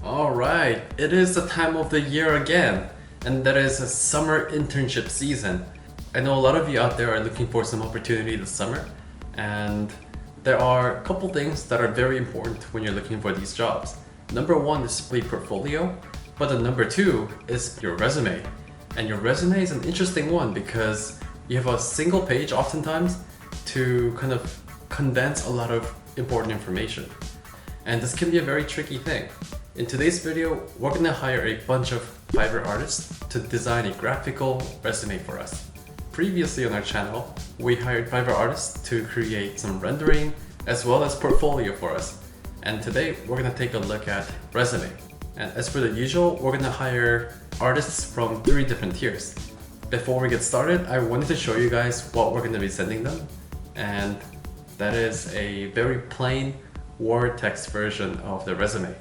Alright, it is the time of the year again, and that is a summer internship season. I know a lot of you out there are looking for some opportunity this summer, and there are a couple things that are very important when you're looking for these jobs. Number one is the portfolio, but the number two is your resume. And your resume is an interesting one because you have a single page oftentimes to kind of condense a lot of important information. And this can be a very tricky thing. In today's video, we're gonna hire a bunch of Fiverr artists to design a graphical resume for us. Previously on our channel, we hired Fiverr artists to create some rendering as well as portfolio for us. And today, we're gonna take a look at resume. And as for the usual, we're gonna hire artists from 3 different tiers. Before we get started, I wanted to show you guys what we're gonna be sending them. And that is a very plain Word text version of the resume.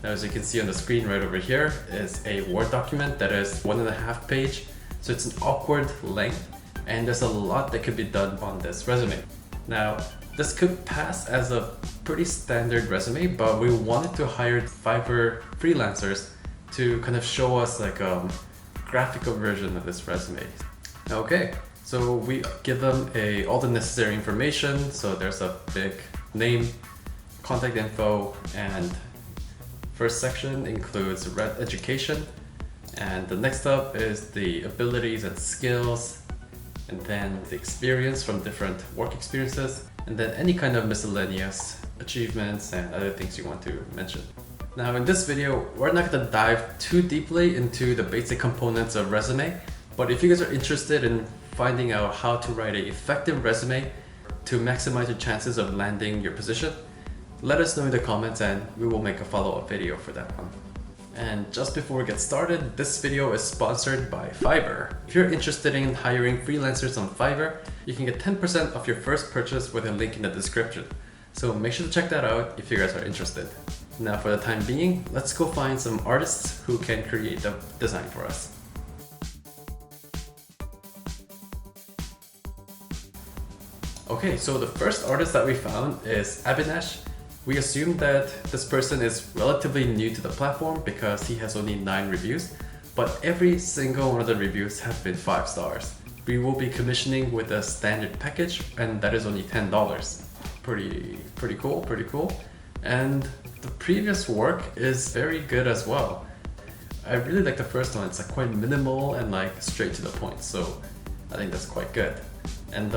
Now, as you can see on the screen right over here is a Word document that is 1.5 page. So it's an awkward length, and there's a lot that could be done on this resume. Now, this could pass as a pretty standard resume, but we wanted to hire Fiverr freelancers to kind of show us like a graphical version of this resume. Okay, so we give them all the necessary information. So there's a big name, contact info, and first section includes education, and the next up is the abilities and skills, and then the experience from different work experiences, and then any kind of miscellaneous achievements and other things you want to mention. Now in this video, we're not going to dive too deeply into the basic components of resume, but if you guys are interested in finding out how to write an effective resume to maximize your chances of landing your position, let us know in the comments and we will make a follow-up video for that one. And just before we get started, this video is sponsored by Fiverr. If you're interested in hiring freelancers on Fiverr, you can get 10% off your first purchase with a link in the description. So make sure to check that out if you guys are interested. Now for the time being, let's go find some artists who can create the design for us. Okay, so the first artist that we found is Abhinesh. We assume that this person is relatively new to the platform because he has only 9 reviews, but every single one of the reviews have been 5 stars. We will be commissioning with a standard package, and that is only $10. Pretty cool. And the previous work is very good as well. I really like the first one. It's like quite minimal and like straight to the point, so I think that's quite good. And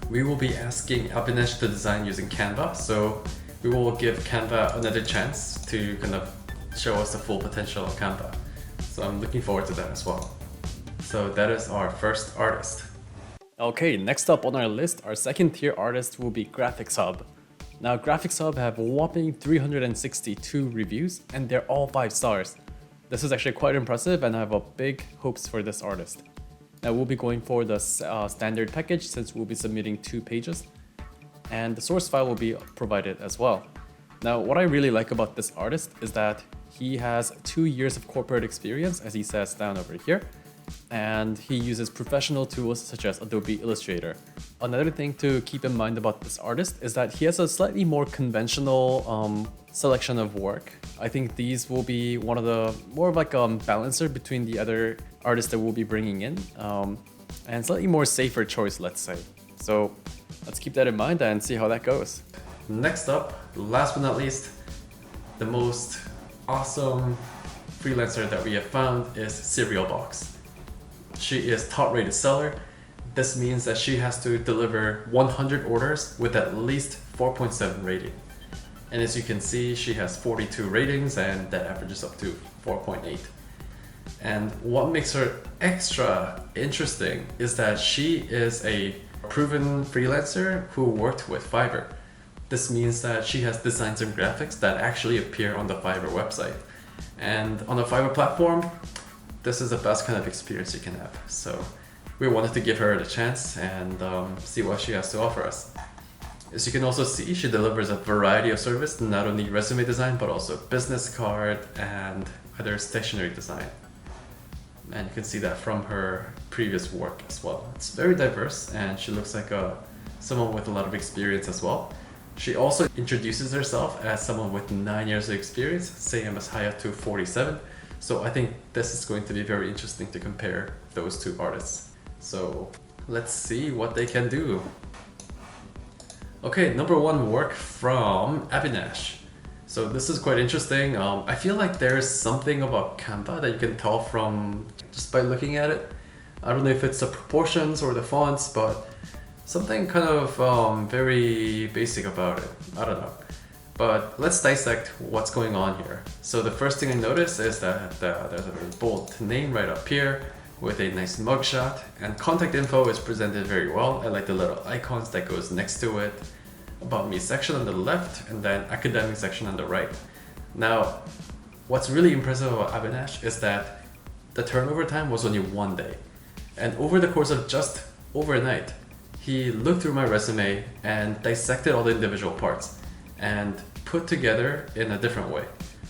we will be asking Abhinesh to design using Canva, so we will give Canva another chance to kind of show us the full potential of Canva. So I'm looking forward to that as well. So that is our first artist. Okay, next up on our list, our second tier artist will be Graphics Hub. Now Graphics Hub have a whopping 362 reviews and they're all 5 stars. This is actually quite impressive and I have big hopes for this artist. Now we'll be going for the standard package since we'll be submitting 2 pages. And the source file will be provided as well. Now, what I really like about this artist is that he has 2 years of corporate experience, as he says down over here, and he uses professional tools such as Adobe Illustrator. Another thing to keep in mind about this artist is that he has a slightly more conventional selection of work. I think these will be one of the more of like a balancer between the other artists that we'll be bringing in, and slightly more safer choice, let's say. So let's keep that in mind and see how that goes. Next up, last but not least, the most awesome freelancer that we have found is Cereal Box. She is top rated seller. This means that she has to deliver 100 orders with at least 4.7 rating. And as you can see, she has 42 ratings and that averages up to 4.8. And what makes her extra interesting is that she is a proven freelancer who worked with Fiverr. This means that she has designed some graphics that actually appear on the Fiverr website. And on the Fiverr platform, this is the best kind of experience you can have. So we wanted to give her the chance and see what she has to offer us. As you can also see, she delivers a variety of service, not only resume design, but also business card and other stationery design. And you can see that from her previous work as well. It's very diverse and she looks like someone with a lot of experience as well. She also introduces herself as someone with 9 years of experience, same as Hayato 47. So I think this is going to be very interesting to compare those two artists. So let's see what they can do. Okay, number one work from Avinash. So this is quite interesting. I feel like there's something about Canva that you can tell from just by looking at it. I don't know if it's the proportions or the fonts, but something kind of very basic about it. I don't know. But let's dissect what's going on here. So the first thing I notice is that there's a very bold name right up here with a nice mugshot, and contact info is presented very well. I like the little icons that goes next to it. About me section on the left, and then academic section on the right. Now, what's really impressive about Avinash is that the turnover time was only 1 day. And over the course of just overnight, he looked through my resume and dissected all the individual parts and put together in a different way.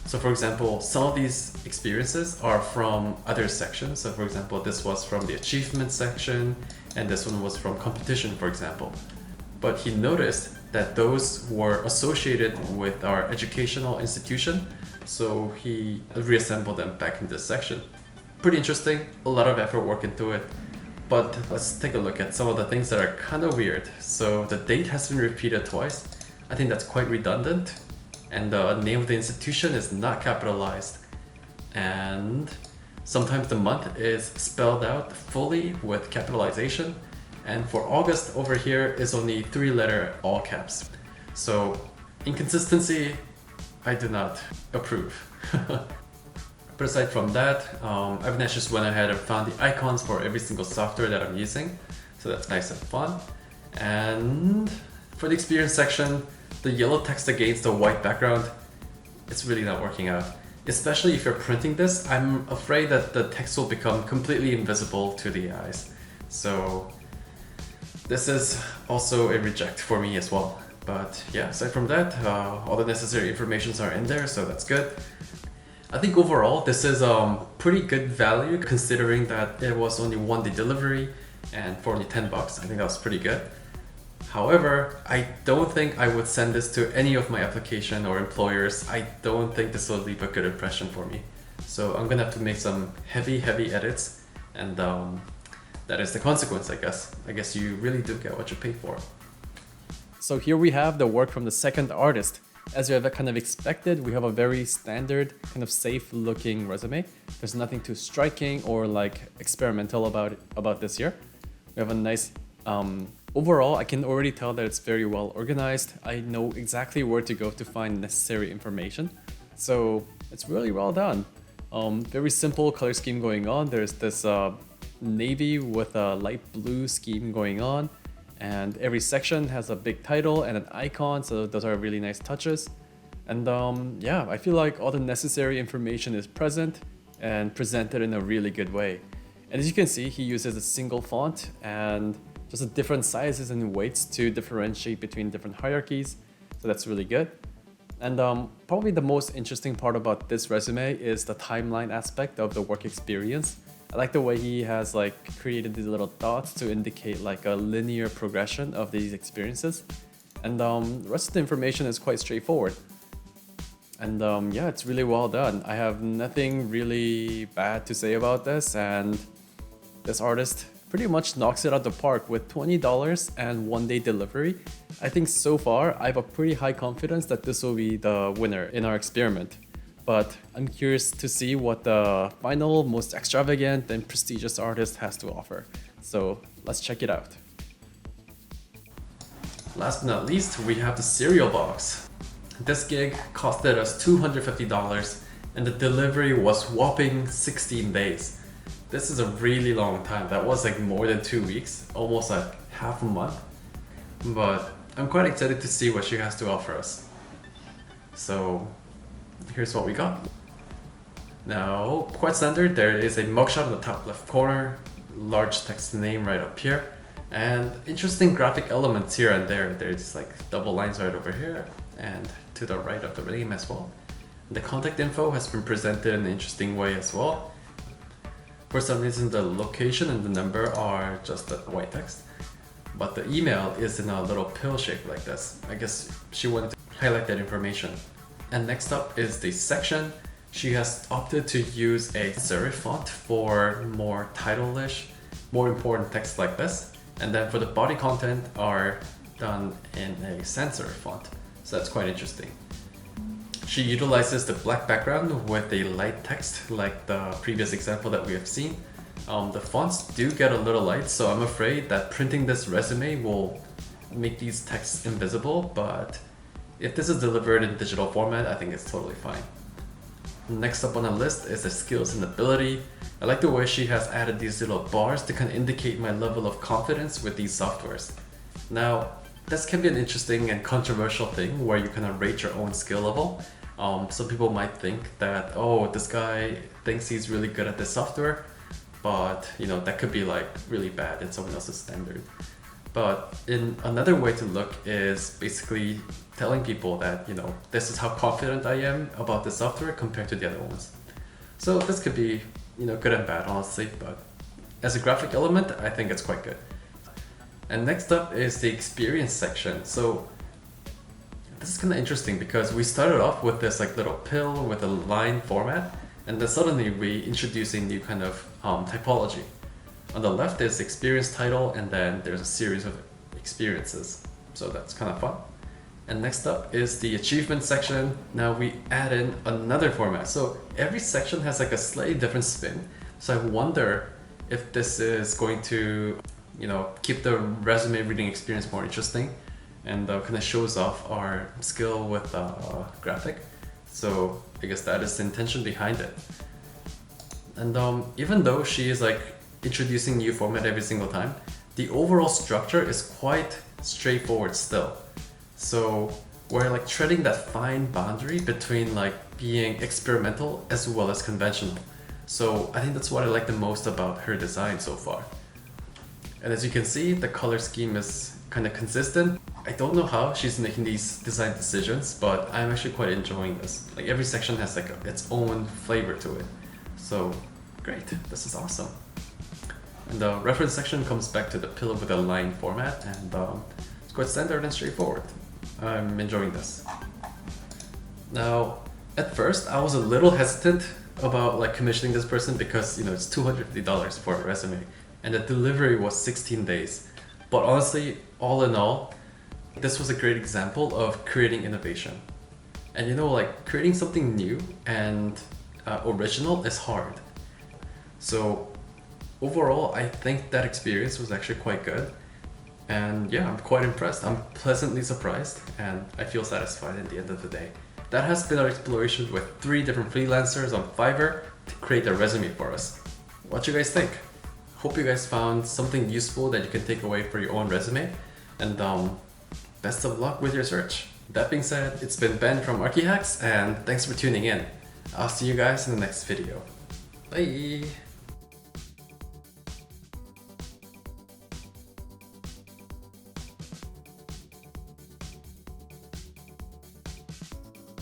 So for example, some of these experiences are from other sections. So for example, this was from the achievement section, and this one was from competition, for example. But he noticed that those were associated with our educational institution, so he reassembled them back in this section. Pretty interesting, a lot of effort work into it. But let's take a look at some of the things that are kind of weird. So the date has been repeated twice. I think that's quite redundant. And the name of the institution is not capitalized. And sometimes the month is spelled out fully with capitalization. And for August over here is only 3-letter all caps. So inconsistency, I do not approve. But aside from that, Avinash just went ahead and found the icons for every single software that I'm using. So that's nice and fun. And for the experience section, the yellow text against the white background, it's really not working out. Especially if you're printing this, I'm afraid that the text will become completely invisible to the eyes. So this is also a reject for me as well. But yeah, aside from that, all the necessary informations are in there, so that's good. I think overall this is pretty good value considering that it was only 1-day delivery and for only $10. I think that was pretty good. However, I don't think I would send this to any of my application or employers. I don't think this will leave a good impression for me. So I'm gonna have to make some heavy edits, and that is the consequence, I guess. I guess you really do get what you pay for. So here we have the work from the second artist. As you have kind of expected, we have a very standard, kind of safe looking resume. There's nothing too striking or like experimental about this here. We have a nice, overall, I can already tell that it's very well organized. I know exactly where to go to find necessary information. So it's really well done. Very simple color scheme going on. There's this navy with a light blue scheme going on. And every section has a big title and an icon, so those are really nice touches. And yeah, I feel like all the necessary information is present and presented in a really good way. And as you can see, he uses a single font and just different sizes and weights to differentiate between different hierarchies, so that's really good. And probably the most interesting part about this resume is the timeline aspect of the work experience. I like the way he has like created these little dots to indicate like a linear progression of these experiences. And the rest of the information is quite straightforward. And yeah, it's really well done. I have nothing really bad to say about this, and this artist pretty much knocks it out the park with $20 and 1-day delivery. I think so far I have a pretty high confidence that this will be the winner in our experiment. But I'm curious to see what the final, most extravagant and prestigious artist has to offer. So let's check it out. Last but not least, we have the cereal box. This gig costed us $250 and the delivery was whopping 16 days. This is a really long time. That was like more than 2 weeks, almost like half a month. But I'm quite excited to see what she has to offer us. So here's what we got. Now, quite standard, there is a mugshot in the top left corner, large text name right up here, and interesting graphic elements here and there. There's like double lines right over here and to the right of the name as well. The contact info has been presented in an interesting way as well. For some reason, the location and the number are just the white text. but the email is in a little pill shape like this. I guess she wanted to highlight that information. And next up is the section. She has opted to use a serif font for more title-ish, more important text like this. And then for the body content are done in a sans serif font. So that's quite interesting. She utilizes the black background with a light text like the previous example that we have seen. The fonts do get a little light, so I'm afraid that printing this resume will make these texts invisible, but if this is delivered in digital format, I think it's totally fine. Next up on the list is the skills and ability. I like the way she has added these little bars to kind of indicate my level of confidence with these softwares. Now, this can be an interesting and controversial thing where you kind of rate your own skill level. Some people might think that, oh, this guy thinks he's really good at this software, but you know, that could be like really bad in someone else's standard. But in another way to look is basically telling people that, you know, this is how confident I am about the software compared to the other ones. So this could be, you know, good and bad, honestly, but as a graphic element, I think it's quite good. And next up is the experience section. So this is kind of interesting because we started off with this like little pill with a line format, and then suddenly we introduce a new kind of typology. On the left is experience title, and then there's a series of experiences. So that's kind of fun. And next up is the achievement section. Now we add in another format. So every section has like a slightly different spin. So I wonder if this is going to, you know, keep the resume reading experience more interesting, and kind of shows off our skill with graphic. So I guess that is the intention behind it. And even though she is like introducing new format every single time, the overall structure is quite straightforward still. So we're like treading that fine boundary between like being experimental as well as conventional. So I think that's what I like the most about her design so far. And as you can see, the color scheme is kind of consistent. I don't know how she's making these design decisions, but I'm actually quite enjoying this. Like every section has like its own flavor to it. So great, this is awesome. And the reference section comes back to the pillow with a line format, and it's quite standard and straightforward. I'm enjoying this. Now, at first I was a little hesitant about like commissioning this person because, you know, it's $250 for a resume and the delivery was 16 days. But honestly, all in all, this was a great example of creating innovation. And you know, like creating something new and original is hard. So overall, I think that experience was actually quite good. And yeah, I'm quite impressed. I'm pleasantly surprised and I feel satisfied at the end of the day. That has been our exploration with 3 different freelancers on Fiverr to create a resume for us. What you guys think? Hope you guys found something useful that you can take away for your own resume. And best of luck with your search. That being said, it's been Ben from ArchiHacks, and thanks for tuning in. I'll see you guys in the next video. Bye!